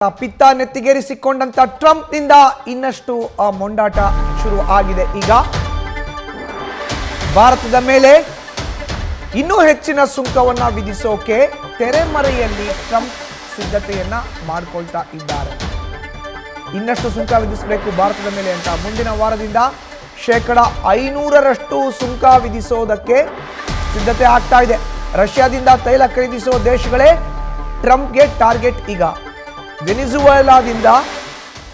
ಪಿತ್ತ ನೆತ್ತಿಗೇರಿಸಿಕೊಂಡಂತ ಟ್ರಂಪ್ ನಿಂದ ಇನ್ನಷ್ಟು ಮೊಂಡಾಟ ಶುರು ಆಗಿದೆ. ಈಗ ಭಾರತದ ಮೇಲೆ ಇನ್ನೂ ಹೆಚ್ಚಿನ ಸುಂಕವನ್ನ ವಿಧಿಸೋಕೆ ತೆರೆಮರೆಯಲ್ಲಿ ಟ್ರಂಪ್ ಸಿದ್ಧತೆಯನ್ನ ಮಾಡಿಕೊಳ್ತಾ ಇದ್ದಾರೆ. ಇನ್ನಷ್ಟು ಸುಂಕ ವಿಧಿಸಬೇಕು ಭಾರತದ ಮೇಲೆ ಅಂತ ಮುಂದಿನ ವಾರದಿಂದ 500% ಸುಂಕ ವಿಧಿಸೋದಕ್ಕೆ ಸಿದ್ಧತೆ ಆಗ್ತಾ ಇದೆ. ರಷ್ಯಾದಿಂದ ತೈಲ ಖರೀದಿಸುವ ದೇಶಗಳೇ ಟ್ರಂಪ್ಗೆ ಟಾರ್ಗೆಟ್. ಈಗ ವೆನಿಜುವೆಲಾದಿಂದ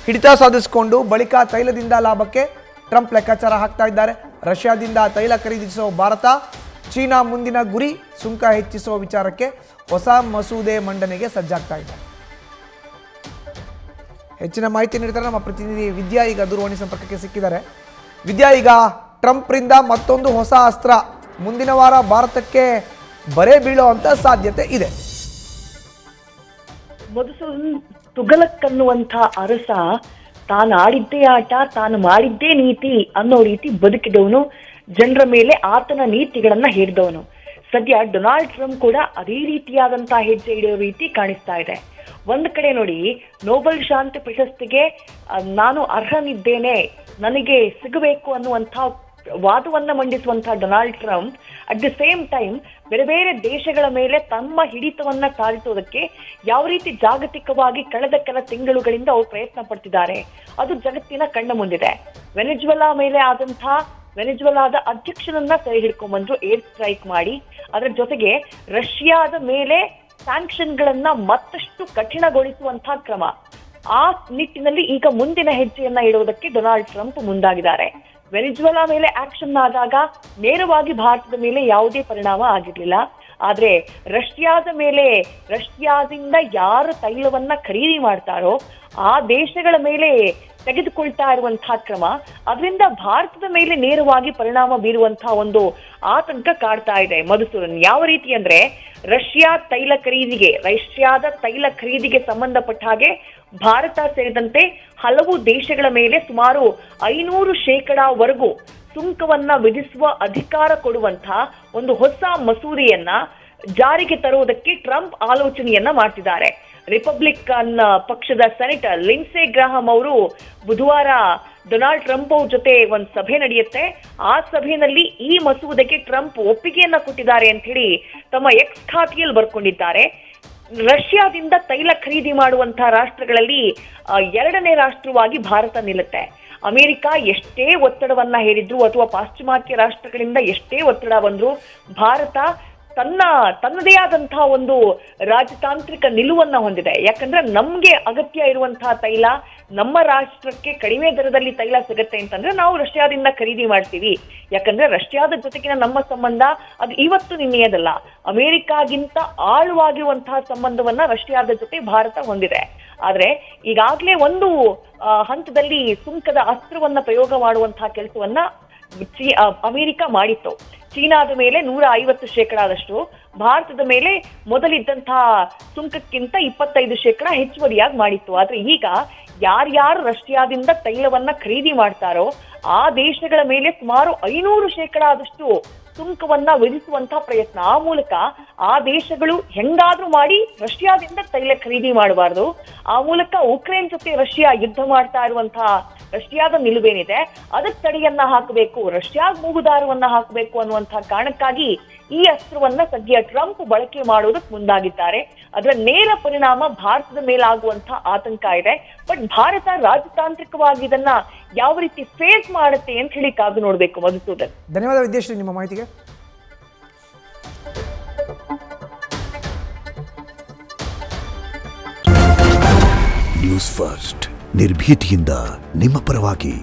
ಹಿಡಿತ ಸಾಧಿಸಿಕೊಂಡು ಬಳಿಕ ತೈಲದಿಂದ ಲಾಭಕ್ಕೆ ಟ್ರಂಪ್ ಲೆಕ್ಕಾಚಾರ ಹಾಕ್ತಾ ಇದ್ದಾರೆ. ರಷ್ಯಾದಿಂದ ತೈಲ ಖರೀದಿಸುವ ಭಾರತ, ಚೀನಾ ಮುಂದಿನ ಗುರಿ ಸುಂಕ ಹೆಚ್ಚಿಸುವ ವಿಚಾರಕ್ಕೆ ಹೊಸ ಮಸೂದೆ ಮಂಡನೆಗೆ ಸಜ್ಜಾಗ್ತಾ ಇದೆ. ಹೆಚ್ಚಿನ ಮಾಹಿತಿ ನೀಡ್ತಾರೆ ನಮ್ಮ ಪ್ರತಿನಿಧಿ ವಿದ್ಯಾ. ಈಗ ದೂರವಾಣಿ ಸಂಪರ್ಕಕ್ಕೆ ಸಿಕ್ಕಿದ್ದಾರೆ. ವಿದ್ಯಾ, ಈಗ ಟ್ರಂಪ್ರಿಂದ ಮತ್ತೊಂದು ಹೊಸ ಅಸ್ತ್ರ ಮುಂದಿನ ವಾರ ಭಾರತಕ್ಕೆ ಬರೆ ಬೀಳುವಂತ ಸಾಧ್ಯತೆ ಇದೆ. ಮಧುಸೂದನ್, ತುಘಲಕ್ ಅನ್ನುವಂಥ ಅರಸ ತಾನು ಆಡಿದ್ದೇ ಆಟ, ತಾನು ಮಾಡಿದ್ದೇ ನೀತಿ ಅನ್ನೋ ರೀತಿ ಬದುಕಿದವನು, ಜನರ ಮೇಲೆ ಆತನ ನೀತಿಗಳನ್ನ ಹೇರಿದವನು. ಸದ್ಯ ಡೊನಾಲ್ಡ್ ಟ್ರಂಪ್ ಕೂಡ ಅದೇ ರೀತಿಯಾದಂತಹ ಹೆಜ್ಜೆ ಇಡುವ ರೀತಿ ಕಾಣಿಸ್ತಾ ಇದೆ. ಒಂದ್ ಕಡೆ ನೋಡಿ, ನೊಬೆಲ್ ಶಾಂತಿ ಪ್ರಶಸ್ತಿಗೆ ನಾನು ಅರ್ಹನಿದ್ದೇನೆ, ನನಗೆ ಸಿಗಬೇಕು ಅನ್ನುವಂಥ ವಾದವನ್ನ ಮಂಡಿಸುವಂತಹ Donald Trump at the same time ಬೇರೆ ಬೇರೆ ದೇಶಗಳ ಮೇಲೆ ತಮ್ಮ ಹಿಡಿತವನ್ನ ಸಾಧಿಸೋದಕ್ಕೆ ಯಾವ ರೀತಿ ಜಾಗತಿಕವಾಗಿ ಕಳೆದ ಕೆಲ ತಿಂಗಳುಗಳಿಂದ ಅವರು ಪ್ರಯತ್ನ ಪಡ್ತಿದ್ದಾರೆ ಅದು ಜಗತ್ತಿನ ಕಣ್ಣ ಮುಂದಿದೆ. ವೆನೆಜುವೆಲಾದ ಅಧ್ಯಕ್ಷರನ್ನ ಸೆರೆ ಹಿಡ್ಕೊಂಡ್ಬಂದ್ರು ಏರ್ ಸ್ಟ್ರೈಕ್ ಮಾಡಿ. ಅದರ ಜೊತೆಗೆ ರಷ್ಯಾದ ಮೇಲೆ ಸ್ಯಾಂಕ್ಷನ್ ಗಳನ್ನ ಮತ್ತಷ್ಟು ಕಠಿಣಗೊಳಿಸುವಂತಹ ಕ್ರಮ, ಆ ನಿಟ್ಟಿನಲ್ಲಿ ಈಗ ಮುಂದಿನ ಹೆಜ್ಜೆಯನ್ನ ಇಡುವುದಕ್ಕೆ ಡೊನಾಲ್ಡ್ ಟ್ರಂಪ್ ಮುಂದಾಗಿದ್ದಾರೆ. ವೆನಿಜುವೆಲಾ ಮೇಲೆ ಆಕ್ಷನ್ ಆದಾಗ ನೇರವಾಗಿ ಭಾರತದ ಮೇಲೆ ಯಾವುದೇ ಪರಿಣಾಮ ಆಗಿರ್ಲಿಲ್ಲ. ಆದ್ರೆ ರಷ್ಯಾದಿಂದ ಯಾರು ತೈಲವನ್ನ ಖರೀದಿ ಮಾಡ್ತಾರೋ ಆ ದೇಶಗಳ ಮೇಲೆ ತೆಗೆದುಕೊಳ್ತಾ ಇರುವಂತಹ ಕ್ರಮ, ಅದರಿಂದ ಭಾರತದ ಮೇಲೆ ನೇರವಾಗಿ ಪರಿಣಾಮ ಬೀರುವಂತಹ ಒಂದು ಆತಂಕ ಕಾಡ್ತಾ ಇದೆ. ಮಧುಸೂದನ್, ಯಾವ ರೀತಿ ಅಂದ್ರೆ ರಷ್ಯಾದ ತೈಲ ಖರೀದಿಗೆ ಸಂಬಂಧಪಟ್ಟ ಹಾಗೆ ಭಾರತ ಸೇರಿದಂತೆ ಹಲವು ದೇಶಗಳ ಮೇಲೆ ಸುಮಾರು 500% ಸುಂಕವನ್ನ ವಿಧಿಸುವ ಅಧಿಕಾರ ಕೊಡುವಂತಹ ಒಂದು ಹೊಸ ಮಸೂದೆಯನ್ನ ಜಾರಿಗೆ ತರುವುದಕ್ಕೆ ಟ್ರಂಪ್ ಆಲೋಚನೆಯನ್ನ ಮಾಡ್ತಿದ್ದಾರೆ. ರಿಪಬ್ಲಿಕನ್ ಪಕ್ಷದ ಸೆನೆಟರ್ ಲಿಂಡ್ಸೆ ಗ್ರಾಹಂ ಅವರು ಬುಧವಾರ ಡೊನಾಲ್ಡ್ ಟ್ರಂಪ್ ಅವ್ರ ಜೊತೆ ಒಂದು ಸಭೆ ನಡೆಯುತ್ತೆ. ಆ ಸಭೆಯಲ್ಲಿ ಈ ಮಸೂದೆಗೆ ಟ್ರಂಪ್ ಒಪ್ಪಿಗೆಯನ್ನ ಕೊಟ್ಟಿದ್ದಾರೆ ಅಂತ ಹೇಳಿ ತಮ್ಮ ಎಕ್ಸ್ ಖಾತೆಯಲ್ಲಿ ಬರ್ಕೊಂಡಿದ್ದಾರೆ. ರಷ್ಯಾದಿಂದ ತೈಲ ಖರೀದಿ ಮಾಡುವಂತಹ ರಾಷ್ಟ್ರಗಳಲ್ಲಿ 2ನೇ ರಾಷ್ಟ್ರವಾಗಿ ಭಾರತ ನಿಲ್ಲುತ್ತೆ. ಅಮೆರಿಕ ಎಷ್ಟೇ ಒತ್ತಡವನ್ನ ಹೇರಿದ್ರು ಅಥವಾ ಪಾಶ್ಚಿಮಾತ್ಯ ರಾಷ್ಟ್ರಗಳಿಂದ ಎಷ್ಟೇ ಒತ್ತಡ ಬಂದ್ರು ಭಾರತ ತನ್ನದೇ ಆದಂತಹ ಒಂದು ರಾಜತಾಂತ್ರಿಕ ನಿಲುವನ್ನ ಹೊಂದಿದೆ. ಯಾಕಂದ್ರೆ ನಮ್ಗೆ ಅಗತ್ಯ ಇರುವಂತಹ ತೈಲ ನಮ್ಮ ರಾಷ್ಟ್ರಕ್ಕೆ ಕಡಿಮೆ ದರದಲ್ಲಿ ತೈಲ ಸಿಗತ್ತೆ ಅಂತಂದ್ರೆ ನಾವು ರಷ್ಯಾದಿಂದ ಖರೀದಿ ಮಾಡ್ತೀವಿ. ಯಾಕಂದ್ರೆ ರಷ್ಯಾದ ಜೊತೆಗಿನ ನಮ್ಮ ಸಂಬಂಧ ಅದು ಇವತ್ತು ನಿನ್ನೆಯದಲ್ಲ, ಅಮೆರಿಕಾಗಿಂತ ಆಳವಾಗಿರುವಂತಹ ಸಂಬಂಧವನ್ನ ರಷ್ಯಾದ ಜೊತೆ ಭಾರತ ಹೊಂದಿದೆ. ಆದ್ರೆ ಈಗಾಗಲೇ ಒಂದು ಹಂತದಲ್ಲಿ ಸುಂಕದ ಅಸ್ತ್ರವನ್ನ ಪ್ರಯೋಗ ಮಾಡುವಂತಹ ಕೆಲಸವನ್ನ ಅಮೆರಿಕ ಮಾಡಿತ್ತು. ಚೀನಾದ ಮೇಲೆ 150% ಭಾರತದ ಮೇಲೆ ಮೊದಲಿದ್ದಂತಹ ಸುಂಕಕ್ಕಿಂತ 25% ಹೆಚ್ಚುವರಿಯಾಗಿ ಮಾಡಿತ್ತು. ಆದ್ರೆ ಈಗ ಯಾರ್ಯಾರು ರಷ್ಯಾದಿಂದ ತೈಲವನ್ನ ಖರೀದಿ ಮಾಡ್ತಾರೋ ಆ ದೇಶಗಳ ಮೇಲೆ ಸುಮಾರು 500% ಸುಂಕವನ್ನ ವಿಧಿಸುವಂತಹ ಪ್ರಯತ್ನ. ಆ ಮೂಲಕ ಆ ದೇಶಗಳು ಹೆಂಗಾದ್ರೂ ಮಾಡಿ ರಷ್ಯಾದಿಂದ ತೈಲ ಖರೀದಿ ಮಾಡಬಾರ್ದು. ಆ ಮೂಲಕ ಉಕ್ರೇನ್ ಜೊತೆ ರಷ್ಯಾ ಯುದ್ಧ ಮಾಡ್ತಾ ಇರುವಂತಹ ರಷ್ಯಾದ ನಿಲುವೇನಿದೆ ಅದಕ್ಕೆ ತಡೆಯನ್ನ ಹಾಕಬೇಕು, ರಷ್ಯಾಗ್ ಮೂಗುದಾರವನ್ನ ಹಾಕಬೇಕು ಅನ್ನುವಂತಹ ಕಾರಣಕ್ಕಾಗಿ ಈ ಅಸ್ತ್ರವನ್ನ ಸದ್ಯ ಟ್ರಂಪ್ ಬಳಕೆ ಮಾಡೋದಕ್ಕೆ ಮುಂದಾಗಿದ್ದಾರೆ. ಅದರ ನೇರ ಪರಿಣಾಮ ಭಾರತದ ಮೇಲಾಗುವಂತಹ ಆತಂಕ ಇದೆ. ಬಟ್ ಭಾರತ ರಾಜತಾಂತ್ರಿಕವಾಗಿ ಇದನ್ನ ಯಾವ ರೀತಿ ಫೇಸ್ ಮಾಡುತ್ತೆ ಅಂತ ಹೇಳಿ ಕಾದು ನೋಡ್ಬೇಕು. ಮಧುಸೂದನ್, ಧನ್ಯವಾದ ವಿದ್ಯಾಶ್ರೀ ನಿಮ್ಮ ಮಾಹಿತಿಗೆ. ನ್ಯೂಸ್ ಫಸ್ಟ್, ನಿರ್ಭೀತಿಯಿಂದ ನಿಮ್ಮ ಪರವಾಗಿ.